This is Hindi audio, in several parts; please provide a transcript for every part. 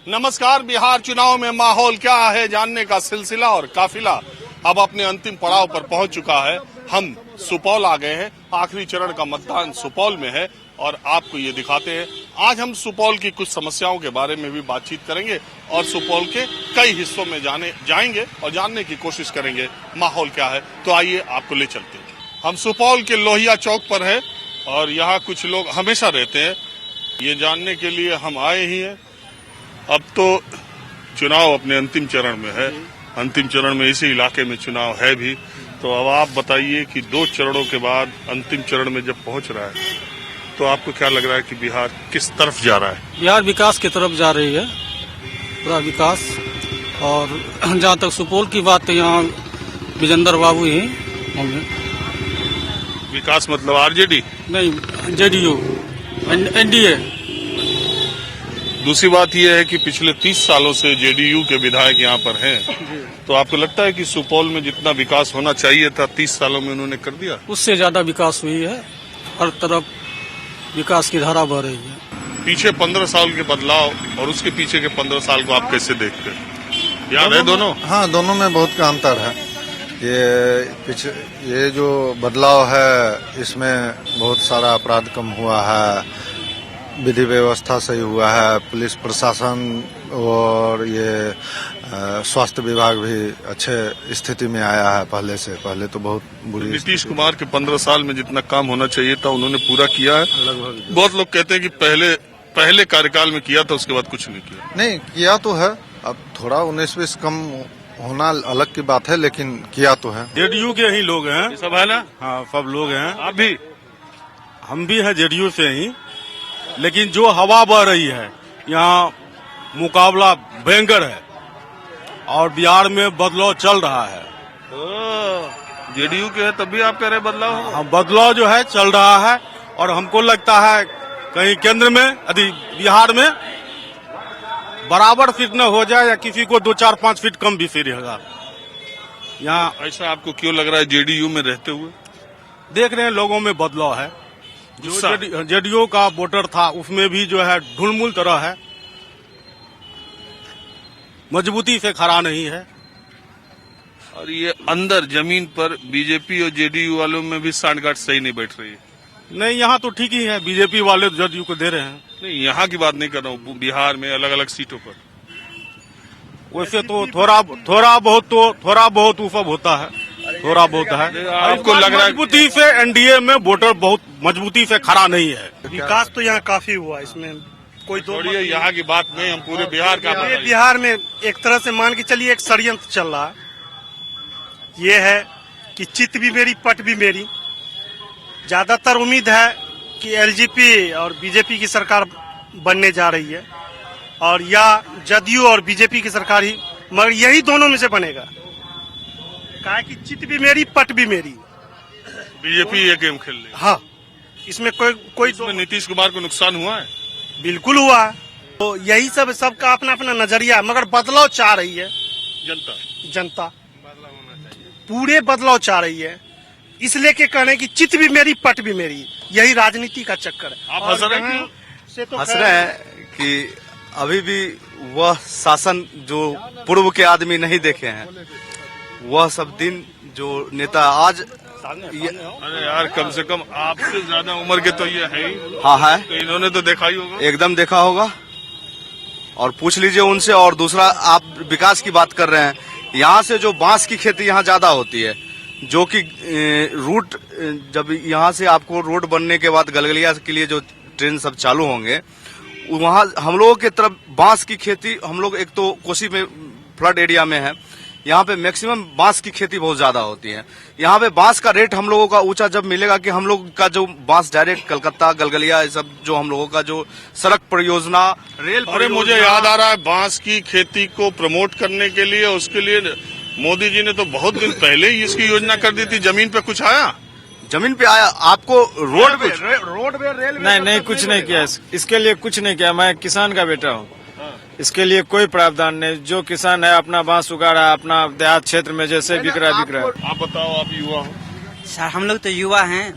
नमस्कार। बिहार चुनाव में माहौल क्या है जानने का सिलसिला और काफिला अब अपने अंतिम पड़ाव पर पहुंच चुका है। हम सुपौल आ गए हैं। आखिरी चरण का मतदान सुपौल में है और आपको ये दिखाते हैं। आज हम सुपौल की कुछ समस्याओं के बारे में भी बातचीत करेंगे और सुपौल के कई हिस्सों में जाएंगे और जानने की कोशिश करेंगे माहौल क्या है। तो आइए आपको ले चलते हैं। हम सुपौल के लोहिया चौक पर है और यहाँ कुछ लोग हमेशा रहते हैं। ये जानने के लिए हम आए ही हैं। अब तो चुनाव अपने अंतिम चरण में है। अंतिम चरण में इसी इलाके में चुनाव है भी। तो अब आप बताइए कि 2 चरणों के बाद अंतिम चरण में जब पहुंच रहा है तो आपको क्या लग रहा है कि बिहार किस तरफ जा रहा है? बिहार विकास की तरफ जा रही है, पूरा विकास। और जहाँ तक सुपौल की बात है, यहाँ विजेंद्र बाबू ही होंगे। विकास मतलब आरजेडी? नहीं, जेडीयू, एनडीए। दूसरी बात यह है कि पिछले 30 सालों से जेडीयू के विधायक यहाँ पर हैं। तो आपको लगता है कि सुपौल में जितना विकास होना चाहिए था 30 सालों में उन्होंने कर दिया? उससे ज्यादा विकास हुई है। हर तरफ विकास की धारा बह रही है। पीछे 15 साल के बदलाव और उसके पीछे के 15 साल को आप कैसे देखते हैं? याद है दोनों? हाँ, दोनों में बहुत का अंतर है। ये जो बदलाव है इसमें बहुत सारा अपराध कम हुआ है, विधि व्यवस्था सही हुआ है, पुलिस प्रशासन और ये स्वास्थ्य विभाग भी अच्छे स्थिति में आया है पहले से। पहले तो बहुत बुरी। नीतीश कुमार के 15 साल में जितना काम होना चाहिए था उन्होंने पूरा किया है लगभग। बहुत लोग कहते हैं कि पहले कार्यकाल में किया था, उसके बाद कुछ नहीं किया। नहीं किया तो है, अब थोड़ा 19-20 कम होना अलग की बात है, लेकिन किया तो है। जेडीयू के ही लोग हैं सब, है ना? हाँ, सब लोग हैं। आप भी? हम भी हैं जेडीयू से ही, लेकिन जो हवा बह रही है यहाँ मुकाबला भयंकर है और बिहार में बदलाव चल रहा है। जेडीयू के है तब भी आप कह रहे बदलाव? हाँ, बदलाव जो है चल रहा है और हमको लगता है कहीं केंद्र में यदि बिहार में बराबर सीट न हो जाए या किसी को 2-4-5 फीट कम भी सीट रहेगा यहाँ। ऐसा आपको क्यों लग रहा है जेडीयू में रहते हुए? देख रहे हैं लोगों में बदलाव है। जो जेडीयू का वोटर था उसमें भी जो है ढुलमुल तरह है, मजबूती से खड़ा नहीं है। और ये अंदर जमीन पर बीजेपी और जेडीयू वालों में भी सांठगांठ सही नहीं बैठ रही है। नहीं, यहाँ तो ठीक ही है, बीजेपी वाले जेडीयू को दे रहे हैं। नहीं, यहाँ की बात नहीं कर रहा हूँ, बिहार में अलग अलग सीटों पर। वैसे तो थोड़ा बहुत वो सब होता है, थोड़ा बहुत है। आपको लग रहा है मजबूती से एनडीए में वोटर बहुत मजबूती से खड़ा नहीं है। विकास तो यहाँ काफी हुआ, इसमें कोई दो छोड़िए यहाँ की बात नहीं, हम पूरे बिहार का। बिहार में एक तरह से मान के चलिए एक षड्यंत्र चल रहा है। ये है कि चित भी मेरी पट भी मेरी। ज्यादातर उम्मीद है कि एलजेपी और बीजेपी की सरकार बनने जा रही है और या जदयू और बीजेपी की सरकार ही, मगर यही दोनों में से बनेगा। कहा कि चित भी मेरी पट भी मेरी। बीजेपी ये गेम खेल रही है। हाँ, इसमें कोई इसमें नीतीश कुमार को नुकसान हुआ है? बिल्कुल हुआ है। तो यही सबका अपना अपना नजरिया, मगर बदलाव चाह रही है जनता पूरे बदलाव चाह रही है। इसलिए के कहने की चित भी मेरी पट भी मेरी, यही राजनीति का चक्कर है। आप हंस रहे हैं? हंस रहे हैं कि अभी भी वह शासन जो पूर्व के आदमी नहीं देखे हैं, वह सब दिन जो नेता आज अरे यार, कम से कम आपसे ज्यादा उम्र के तो ये है ही। हाँ है, तो इन्होंने तो देखा ही होगा। एकदम देखा होगा और पूछ लीजिए उनसे। और दूसरा, आप विकास की बात कर रहे हैं, यहाँ से जो बांस की खेती यहाँ ज्यादा होती है, जो कि रूट जब यहाँ से आपको रोड बनने के बाद गलगलिया के लिए जो ट्रेन सब चालू होंगे, वहाँ हम लोगों की तरफ बांस की खेती, हम लोग एक तो कोसी में फ्लड एरिया में है, यहाँ पे मैक्सिमम बांस की खेती बहुत ज्यादा होती है। यहाँ पे बांस का रेट हम लोगों का ऊंचा जब मिलेगा कि हम लोग का जो बांस डायरेक्ट कलकत्ता गलगलिया सब जो हम लोगों का जो सड़क परियोजना, रेल अरे मुझे याद आ रहा है, बांस की खेती को प्रमोट करने के लिए, उसके लिए मोदी जी ने तो बहुत दिन पहले ही इसकी योजना कर दी थी। जमीन पे कुछ आया? जमीन पे आया आपको? रोड पे नहीं, कुछ नहीं किया। इसके लिए कुछ नहीं किया। मैं किसान का बेटा हूँ। इसके लिए कोई प्रावधान नहीं। जो किसान है अपना बांस उगा रहा है, अपना देहात क्षेत्र में जैसे बिक रहा है। आप बताओ, आप युवा हो। सर हम लोग तो युवा हैं,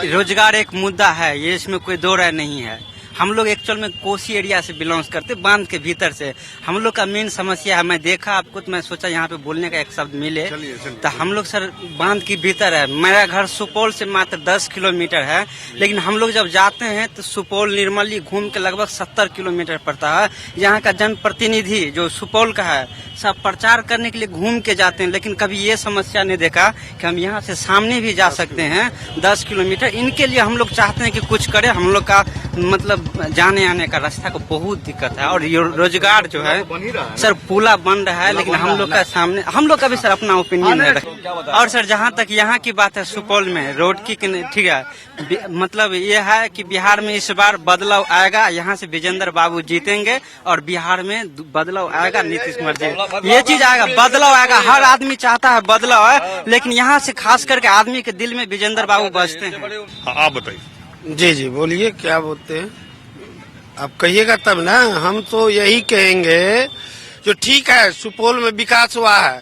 रोजगार एक मुद्दा है, ये इसमें कोई दो राय नहीं है। हम लोग एक्चुअल में कोसी एरिया से बिलोंग करते, बांध के भीतर से। हम लोग का मेन समस्या है, मैं देखा आपको तो मैं सोचा यहाँ पे बोलने का एक शब्द मिले। तो हम लोग सर बांध के भीतर है। मेरा घर सुपौल से मात्र 10 किलोमीटर है, लेकिन हम लोग जब जाते हैं तो सुपौल निर्मली घूम के लगभग 70 किलोमीटर पड़ता है। यहाँ का जनप्रतिनिधि जो सुपौल का है सब प्रचार करने के लिए घूम के जाते हैं, लेकिन कभी ये समस्या नहीं देखा कि हम यहाँ से सामने भी जा सकते हैं 10 किलोमीटर। इनके लिए हम लोग चाहते हैं कि कुछ करे। हम लोग का मतलब जाने आने का रास्ता को बहुत दिक्कत है, और ये रोजगार जो है सर पुला बन रहा है, लेकिन हम लोग का सामने हम लोग का भी सर अपना ओपिनियन है। और सर जहाँ तक यहाँ की बात है, सुपौल में रोड की ठीक है, मतलब ये है कि बिहार में इस बार बदलाव आएगा। यहाँ से विजेंद्र बाबू जीतेंगे और बिहार में बदलाव आएगा, नीतीश कुमार जी, ये चीज आएगा, बदलाव आएगा। हर आदमी चाहता है बदलाव है, लेकिन यहाँ से खास करके आदमी के दिल में विजेंद्र बाबू बसते हैं। आप बताइए। जी जी बोलिए, क्या बोलते हैं आप, कहिएगा तब ना। हम तो यही कहेंगे जो ठीक है, सुपौल में विकास हुआ है,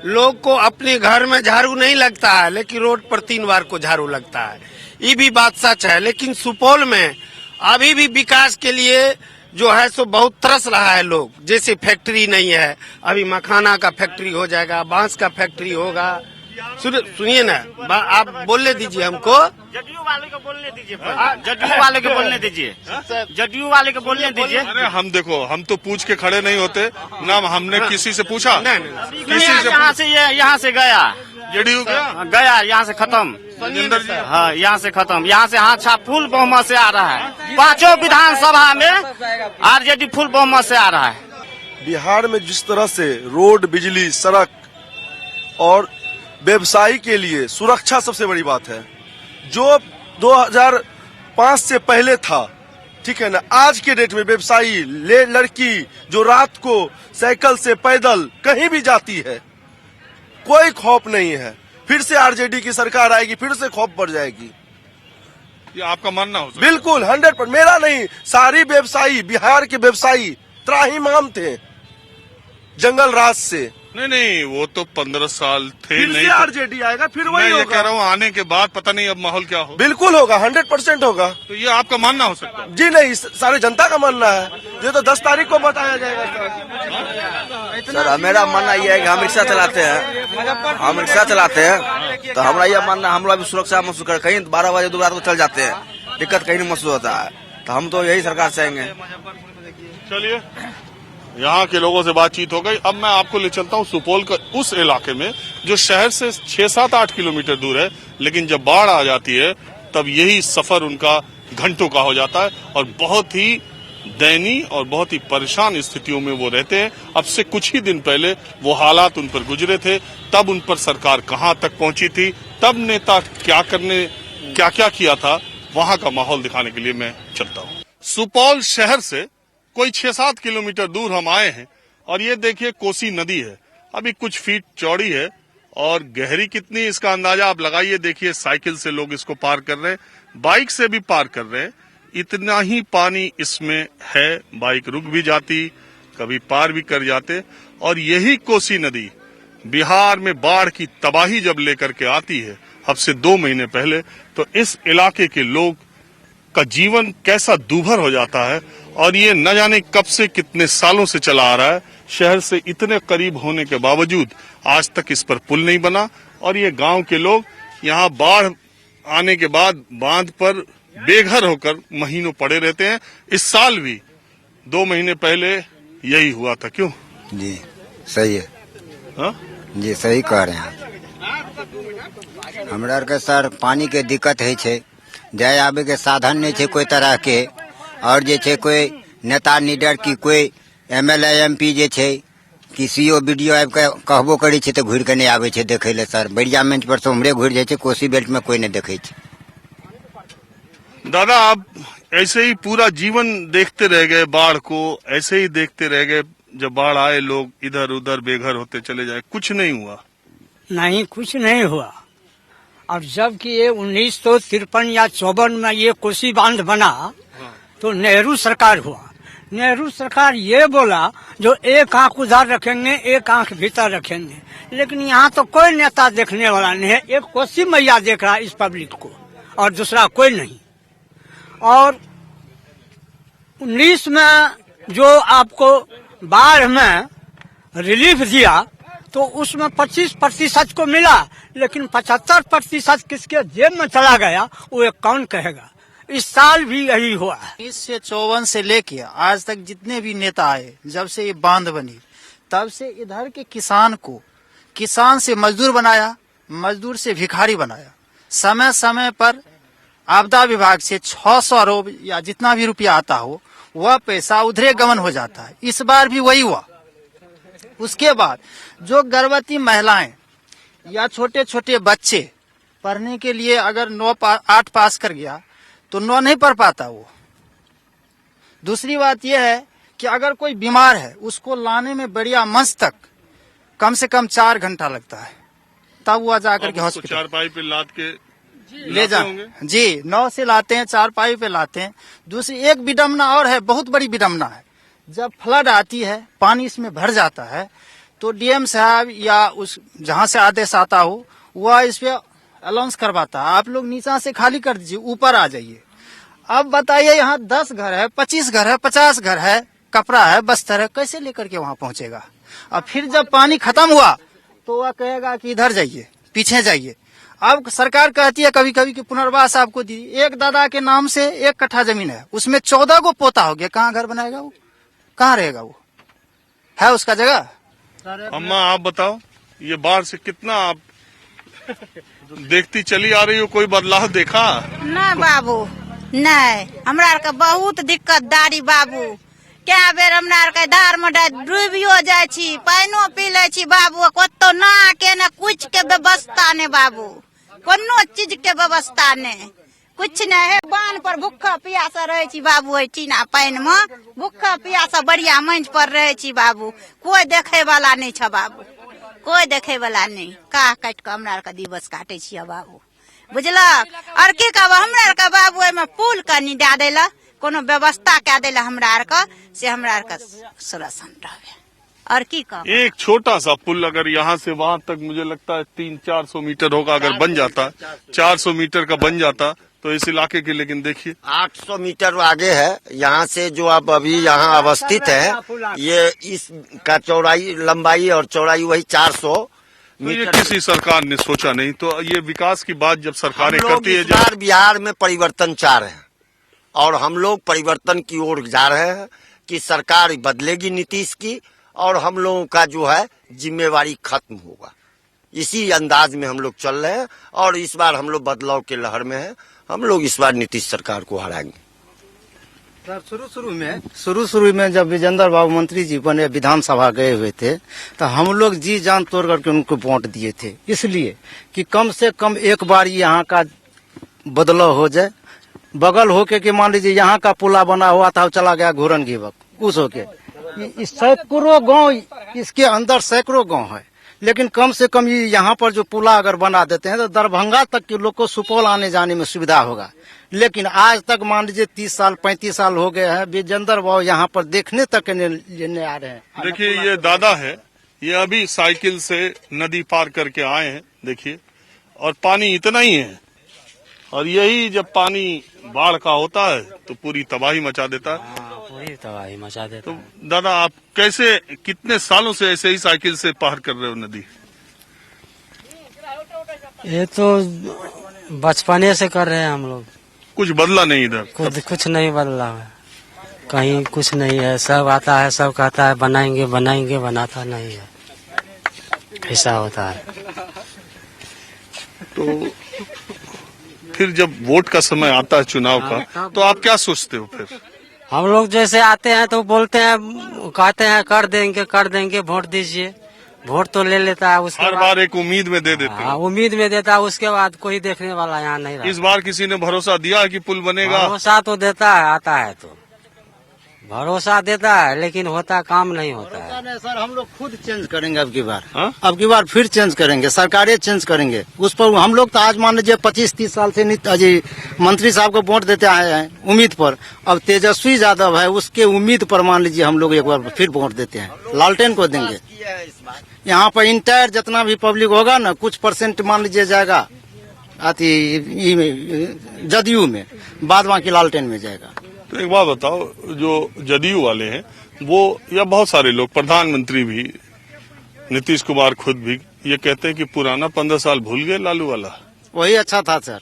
लोग को अपने घर में झाड़ू नहीं लगता है, लेकिन रोड पर 3 बार को झाड़ू लगता है, ये भी बात सच है। लेकिन सुपौल में अभी भी विकास के लिए जो है सो बहुत तरस रहा है लोग। जैसे फैक्ट्री नहीं है, अभी मखाना का फैक्ट्री हो जाएगा, बांस का फैक्ट्री होगा। सुनिए ना, आप बोलने दीजिए हमको। जदयू वाले को बोलने दीजिए, जदयू वाले को बोलने दीजिए, जदयू वाले को बोलने दीजिए। अरे हम देखो, हम तो पूछ के खड़े नहीं होते ना, हमने किसी से पूछा। किसी से यहाँ से गया, जेडीयू गया यहाँ से खत्म, राजेंद्र जी। हाँ यहाँ से खत्म, यहाँ से हाथ छाप फुल बहुमत से आ रहा है। 5 विधानसभा में आरजेडी फुल बहुमत से आ रहा है। बिहार में जिस तरह से रोड, बिजली, सड़क और व्यवसायी के लिए सुरक्षा सबसे बड़ी बात है। जो 2005 से पहले था, ठीक है ना, आज के डेट में व्यवसायी लड़की जो रात को साइकिल से पैदल कहीं भी जाती है, कोई खौफ नहीं है। फिर से आरजेडी की सरकार आएगी, फिर से खौफ बढ़ जाएगी। ये आपका मानना हो सकता है? बिल्कुल 100%, मेरा नहीं, सारी व्यवसायी, बिहार के व्यवसायी त्राहिमाम थे जंगल राज से। नहीं, वो तो 15 साल थे। फिर नहीं से आरजेडी आएगा, फिर वही मैं ये होगा। कह रहा हूँ, आने के बाद पता नहीं अब माहौल क्या हो। बिल्कुल होगा, 100% होगा। तो ये आपका मानना हो सकता है? जी नहीं, सारे जनता का मानना है। ये तो 10 तारीख को बताया जाएगा। सर मेरा मानना यह है कि हम रिक्शा चलाते हैं, तो हमारा यह मानना, हम लोग भी सुरक्षा महसूस कर, कहीं 12 बजे 2 रात को चल जाते हैं, दिक्कत कहीं नहीं महसूस होता है। तो हम तो यही सरकार चाहेंगे। चलिए, यहाँ के लोगों से बातचीत हो गई। अब मैं आपको ले चलता हूँ सुपौल का उस इलाके में जो शहर से 6-7-8 किलोमीटर दूर है, लेकिन जब बाढ़ आ जाती है तब यही सफर उनका घंटों का हो जाता है और बहुत ही दयनीय और बहुत ही परेशान स्थितियों में वो रहते हैं। अब से कुछ ही दिन पहले वो हालात उन पर गुजरे थे, तब उन पर सरकार कहाँ तक पहुंची थी, तब नेता क्या क्या किया था, वहां का माहौल दिखाने के लिए मैं चलता हूँ। सुपौल शहर से कोई 6-7 किलोमीटर दूर हम आए हैं और ये देखिए कोसी नदी है, अभी कुछ फीट चौड़ी है और गहरी कितनी इसका अंदाजा आप लगाइए। देखिए साइकिल से लोग इसको पार कर रहे हैं, बाइक से भी पार कर रहे हैं, इतना ही पानी इसमें है। बाइक रुक भी जाती, कभी पार भी कर जाते। और यही कोसी नदी बिहार में बाढ़ की तबाही जब लेकर के आती है अब से 2 महीने पहले, तो इस इलाके के लोग का जीवन कैसा दूभर हो जाता है। और ये न जाने कब से, कितने सालों से चला आ रहा है। शहर से इतने करीब होने के बावजूद आज तक इस पर पुल नहीं बना और ये गांव के लोग यहाँ बाढ़ आने के बाद बांध पर बेघर होकर महीनों पड़े रहते हैं। इस साल भी 2 महीने पहले यही हुआ था। क्यों? जी सही है। हा? जी सही कह रहे हैं। हमरा के सर पानी के दिक्कत है छे, जाए आबे के साधन नहीं छे कोई तरह के, और जे छे कोई नेता लीडर की कोई एमएलए एमपी जे छे कि सीओ वीडियो आबि के कहबो करी छे तो घुर के नहीं आवे छे देखे ले। सर बढ़िया मंच पर तो हमरे घुर जाए छे, कोसी बेल्ट में कोई नहीं देखे छे। दादा, आप ऐसे ही पूरा जीवन देखते रह गए बाढ़ को, ऐसे ही देखते रह गए, जब बाढ़ आए लोग इधर उधर बेघर होते चले जाए, कुछ नहीं हुआ? नहीं, कुछ नहीं हुआ। और जबकि ये 1953 या 54 में ये कोसी बांध बना तो नेहरू सरकार हुआ, नेहरू सरकार ये बोला जो एक आंख उधर रखेंगे एक आंख भीतर रखेंगे, लेकिन यहाँ तो कोई नेता देखने वाला नहीं है। एक कोसी मैया देख रहा है इस पब्लिक को और दूसरा कोई नहीं। और 19 में जो आपको बाढ़ में रिलीफ दिया तो उसमें 25% को मिला, लेकिन 75% किसके जेब में चला गया वो एक कौन कहेगा। इस साल भी यही हुआ है। 1954 से लेके आज तक जितने भी नेता आए, जब से ये बांध बनी तब से इधर के किसान को किसान से मजदूर बनाया, मजदूर से भिखारी बनाया। समय समय पर आपदा विभाग से 600 अरब या जितना भी रुपया आता हो वह पैसा उधरे गमन हो जाता है। इस बार भी वही हुआ। उसके बाद जो गर्भवती महिलाएं या छोटे छोटे बच्चे पढ़ने के लिए अगर 9-8 पास कर गया तो 9 नहीं पढ़ पाता वो। दूसरी बात यह है कि अगर कोई बीमार है उसको लाने में बढ़िया मंच तक कम से कम 4 घंटा लगता है, तब वह जाकर के हॉस्पिटल चारपाई पे लाद के ले जाएंगे। जी 9 से लाते हैं, चारपाई पे लाते हैं। दूसरी एक विडम्बना और है, बहुत बड़ी विडम्बना है। जब फ्लड आती है, पानी इसमें भर जाता है, तो डीएम साहब या उस जहां से आदेश आता हो वह इस पे अनाउंस करवाता है, आप लोग नीचा से खाली कर दीजिए, ऊपर आ जाइए। अब बताइए यहाँ 10 घर है, 25 घर है, 50 घर है, कपड़ा है, बस्तर है, कैसे लेकर के वहां पहुंचेगा। अब फिर जब पानी खत्म हुआ तो वह कहेगा कि इधर जाइए, पीछे जाइए। अब सरकार कहती है कभी कभी कि पुनर्वास आपको दी। एक दादा के नाम से 1 कट्ठा जमीन है, उसमें 14 को पोता हो गया, कहाँ घर बनाएगा वो, कहाँ रहेगा वो, है उसका जगह। अम्मा आप बताओ, ये बाढ़ से कितना आप देखती चली आ रही हो, कोई बदलाव देखा? नहीं बाबू नहीं, हमरा के बहुत दिक्कतदारी बाबू। क्या बेर हमरा के धार में डूबियो जाय छी, पानियो पी ले छी बाबू, कतो ना के ना कुछ के व्यवस्था ने बाबू, कोनो चीज के व्यवस्था ने, कुछ नहीं है। बांध पर भूखा पियासा रहे छी बाबू, टीना पानी में भूखा पियासा बढ़िया मंच पर रहे छी बाबू, कोई देखे वाला नहीं छ बाबू, कोई देखे वाला नहीं। काह काट के हमरा के दिवस काटे छियै बाबू, बुझलक। और की कहब हमरा के बाबू, एमे पुल कनी दे देला, कोनो व्यवस्था क्या देला हमरा आर का, से हमरा आर का सुरक्षण रहे। और की कहब, एक छोटा सा पुल अगर यहाँ से वहाँ तक मुझे लगता है 300-400 मीटर होगा, अगर बन जाता, 400 मीटर का बन जाता तो इस इलाके के, लेकिन देखिए 800 मीटर आगे है यहाँ से जो आप अभी यहाँ अवस्थित है, ये इसका चौड़ाई, लंबाई और चौड़ाई वही 400 तो ये किसी सरकार ने सोचा नहीं। तो ये विकास की बात जब सरकारें करती है, इस बार बिहार में परिवर्तन चाह रहे हैं और हम लोग परिवर्तन की ओर जा रहे हैं कि सरकार बदलेगी नीतीश की और हम लोगों का जो है जिम्मेवारी खत्म होगा। इसी अंदाज में हम लोग चल रहे हैं और इस बार हम लोग बदलाव के लहर में हैं। हम लोग इस बार नीतीश सरकार को हराएंगे। सर शुरू में जब विजेंद्र बाबू मंत्री जी बने, विधानसभा गए हुए थे, तो हम लोग जी जान तोड़ करके उनको वोट दिए थे, इसलिए कि कम से कम एक बार यहाँ का बदलाव हो जाए। बगल होके कि मान लीजिए यहाँ का पुला बना हुआ था, चला गया घोरन गिवक, उस होके सैकड़ों गांव, इसके अंदर सैकड़ों गांव है, लेकिन कम से कम ये यहाँ पर जो पुला अगर बना देते हैं तो दरभंगा तक के लोग को सुपौल आने जाने में सुविधा होगा। लेकिन आज तक मान लीजिए 30 साल 35 साल हो गए हैं, विजेंद्र बाबू यहाँ पर देखने तक लेने आ रहे हैं। देखिए ये दादा है, ये अभी साइकिल से नदी पार करके आए हैं, देखिए, और पानी इतना ही है, और यही जब पानी बाढ़ का होता है तो पूरी तबाही मचा देता है। पूरी तबाही मचा देता है। तो दादा आप कैसे, कितने सालों से ऐसे ही साइकिल से पार कर रहे हो नदी? ये तो बचपने से कर रहे हैं हम लोग। कुछ बदला नहीं इधर? कुछ नहीं बदला है, कहीं कुछ नहीं है। सब आता है, सब कहता है बनाएंगे बनाएंगे, बनाता नहीं है, ऐसा होता है। तो फिर जब वोट का समय आता है, चुनाव का, तो आप क्या सोचते हो फिर? हम लोग जैसे आते हैं तो बोलते हैं, कहते हैं कर देंगे, वोट दीजिए, वोट तो ले लेता है, उसके हर बार एक उम्मीद में दे देते हैं। उम्मीद में देता है, उसके बाद कोई देखने वाला यहाँ नहीं रहा। इस बार किसी ने भरोसा दिया है कि पुल बनेगा? भरोसा तो देता है, आता है तो भरोसा देता है लेकिन होता काम नहीं होता है। नहीं सर, हम लोग खुद चेंज करेंगे अब की बार। अब की बार फिर चेंज करेंगे, सरकारें चेंज करेंगे। उस पर हम लोग तो आज मान लीजिए 25-30 साल से अजय मंत्री साहब को वोट देते आए हैं उम्मीद पर। अब तेजस्वी यादव है, उसके उम्मीद पर मान लीजिए हम लोग एक बार फिर वोट देते हैं, लालटेन को देंगे। यहाँ पर इंटायर जितना भी पब्लिक होगा ना, कुछ परसेंट मान लीजिए जाएगा जदयू में, बाद बाकी लालटेन में जाएगा। तो एक बात बताओ, जो जदयू वाले हैं वो या बहुत सारे लोग, प्रधानमंत्री भी, नीतीश कुमार खुद भी ये कहते हैं कि पुराना 15 साल भूल गए लालू वाला। वही अच्छा था सर,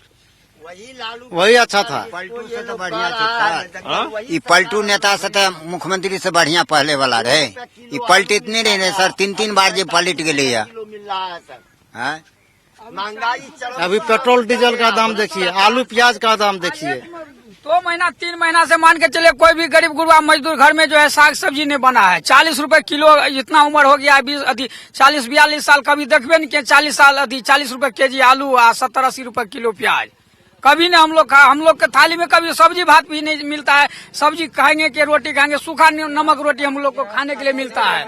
वही अच्छा था। पलटू से तो बढ़िया था। ये पलटू नेता से तो मुख्यमंत्री से बढ़िया पहले वाला रहे। ये पलट इतने रहे सर, 3-3 बार जो पलट गए। अभी पेट्रोल डीजल का दाम देखिए, आलू प्याज का दाम देखिए। 2 महीना 3 महीना से मान के चले, कोई भी गरीब गुरबा मजदूर घर में जो है साग सब्जी नहीं बना है। 40 रुपए किलो, इतना उम्र हो गया है, 40-42 साल, कभी देखबे नहीं किया 40 साल 40 रुपए केजी आलू और 70-80 रुपए किलो प्याज। कभी नहीं हम लोग के थाली में कभी सब्जी भात भी नहीं मिलता है। सब्जी खाएंगे कि रोटी खाएंगे, सूखा नमक रोटी हम लोग को खाने के लिए मिलता है।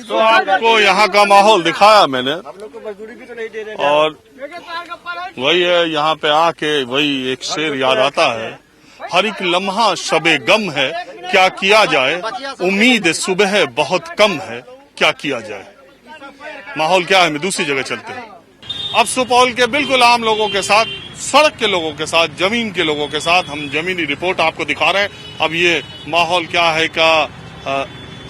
तो आपको यहाँ का माहौल दिखाया मैंने, और वही है, यहाँ पे आके वही एक शेर याद आता है, हर एक लम्हा शबे गम है, क्या किया जाए, उम्मीद सुबह बहुत कम है, क्या किया जाए। माहौल क्या है, मैं दूसरी जगह चलते हैं। अब सुपौल के बिल्कुल आम लोगों के साथ, सड़क के लोगों के साथ, जमीन के लोगों के साथ हम जमीनी रिपोर्ट आपको दिखा रहे हैं। अब ये माहौल क्या है का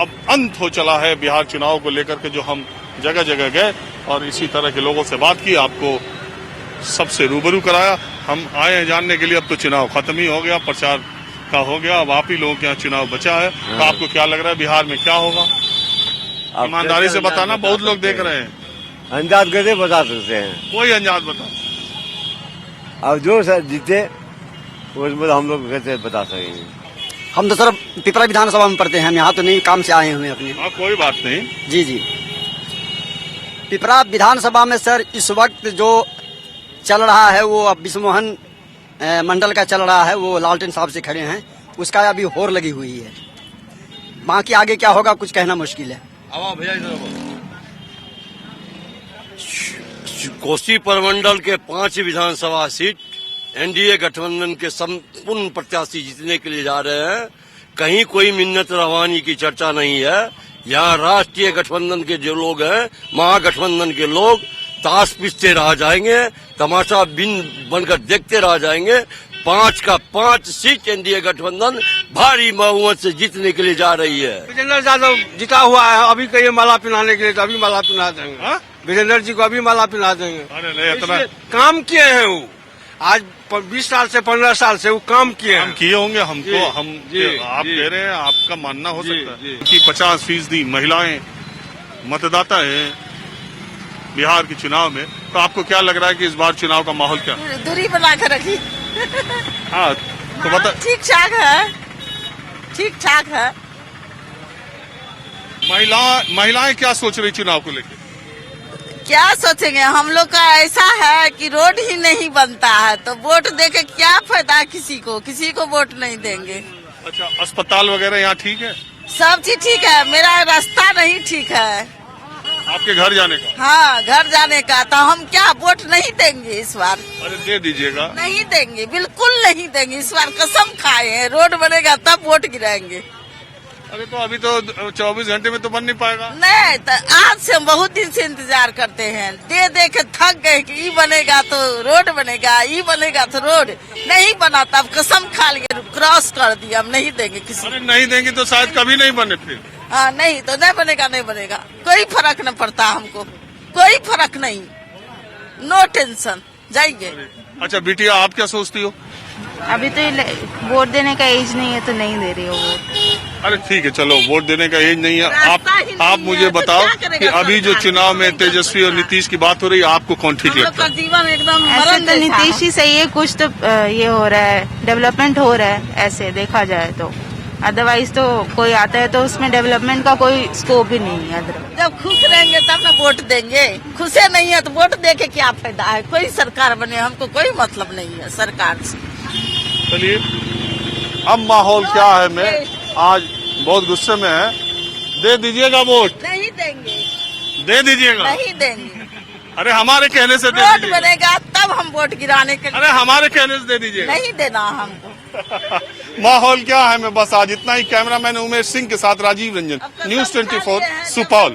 अब अंत हो चला है बिहार चुनाव को लेकर के, जो हम जगह जगह गए और इसी तरह के लोगों से बात की, आपको सबसे रूबरू कराया। हम आए हैं जानने के लिए, अब तो चुनाव खत्म ही हो गया, प्रचार का हो गया, अब आप ही लोगों के यहाँ चुनाव बचा है। तो आपको क्या लग रहा है बिहार में क्या होगा? ईमानदारी से बताना, बहुत लोग देख रहे हैं। अंदाज कैसे बता सकते हैं? कोई अंदाज बता। अब जो सर जीते उसमें हम लोग कैसे बता सकेंगे? हम तो सर पिपरा विधानसभा में पढ़ते हैं, हम यहाँ तो नहीं, काम से आए हुए अपने। कोई बात नहीं। जी जी, पिपरा विधानसभा में सर इस वक्त जो चल रहा है वो अब विश्वमोहन मंडल का चल रहा है, वो लालटेन साहब से खड़े हैं, उसका अभी होर लगी हुई है। बाकी आगे क्या होगा कुछ कहना मुश्किल है। कोसी प्रमंडल के 5 विधानसभा सीट एनडीए गठबंधन के संपूर्ण प्रत्याशी जीतने के लिए जा रहे हैं। कहीं कोई मिन्नत रहवानी की चर्चा नहीं है। यहाँ राष्ट्रीय गठबंधन के जो लोग हैं, महागठबंधन के लोग ताश पीसते रह जाएंगे, तमाशा बिन बनकर देखते रह जाएंगे। 5 का 5 सीट एनडीए गठबंधन भारी बहुमत से जीतने के लिए जा रही है। विजेंद्र यादव जीता हुआ है, अभी कहिए माला पिनाने के लिए, तो अभी माला पिना देंगे। विजेंद्र जी को अभी माला पिना देंगे। अरे नहीं, इतना काम किए हैं वो, आज 20 साल से 15 साल से वो काम किए हैं। किए होंगे, हमको हम आप कह रहे हैं, आपका मानना हो सकता है कि 50% महिलाएं मतदाता हैं बिहार के चुनाव में। तो आपको क्या लग रहा है कि इस बार चुनाव का माहौल क्या? दूरी बना कर रखी। हाँ तो बता। ठीक ठाक है, ठीक ठाक है। महिलाएं क्या सोच रही चुनाव को लेकर? क्या सोचेंगे, हम लोग का ऐसा है कि रोड ही नहीं बनता है, तो वोट देके क्या फायदा किसी को वोट नहीं देंगे। अच्छा, अस्पताल वगैरह यहाँ ठीक है? सब चीज ठीक है, मेरा रास्ता नहीं ठीक है। आपके घर जाने का? हाँ, घर जाने का, तो हम क्या वोट नहीं देंगे इस बार? अरे दे दीजिएगा। नहीं देंगे, बिल्कुल नहीं देंगे इस बार, कसम खाए हैं। रोड बनेगा तब वोट गिराएंगे। अरे तो अभी तो 24 घंटे में तो बन नहीं पाएगा। नहीं, तो आज से हम बहुत दिन से इंतजार करते हैं, दे दे के थक गए कि ये बनेगा तो रोड बनेगा, ये बनेगा तो रोड नहीं बना, तब कसम खा लिए, क्रॉस कर दिया, हम नहीं देंगे किसी। अरे नहीं देंगे तो शायद कभी नहीं बने फिर। हाँ, नहीं तो नहीं बनेगा, नहीं बनेगा, कोई फर्क न पड़ता हमको, कोई फर्क नहीं, नो टेंशन, जाइए। अच्छा बिटिया, आप क्या सोचती हो? अभी तो वोट देने का एज नहीं है तो नहीं दे रही हो वोट। अरे ठीक है, चलो वोट देने का एज नहीं है। आप मुझे बताओ कि अभी जो चुनाव में तेजस्वी और नीतीश की बात हो रही है, आपको कौन ठीक लगता है? जीवन एकदम ऐसे तो नीतीश ही सही है, कुछ तो ये हो रहा है, डेवलपमेंट हो रहा है, ऐसे देखा जाए तो। अदरवाइज तो कोई आता है तो उसमें डेवलपमेंट का कोई स्कोप ही नहीं है। जब खुश रहेंगे तब ना वोट देंगे, खुशे नहीं है तो वोट दे के क्या फायदा है? कोई सरकार बने, हमको कोई मतलब नहीं है सरकार से। चलिए, अब माहौल क्या है, मैं आज बहुत गुस्से में है। दे दीजिएगा वोट? नहीं देंगे। दे दीजिएगा? नहीं देंगे। अरे हमारे कहने से दे वोट दीजिएगा। बनेगा तब हम वोट गिराने के लिए। अरे हमारे कहने से दे दीजिएगा। नहीं देना हमको। माहौल क्या है, मैं बस आज इतना ही। कैमरामैन उमेश सिंह के साथ राजीव रंजन, न्यूज 24 सुपौल।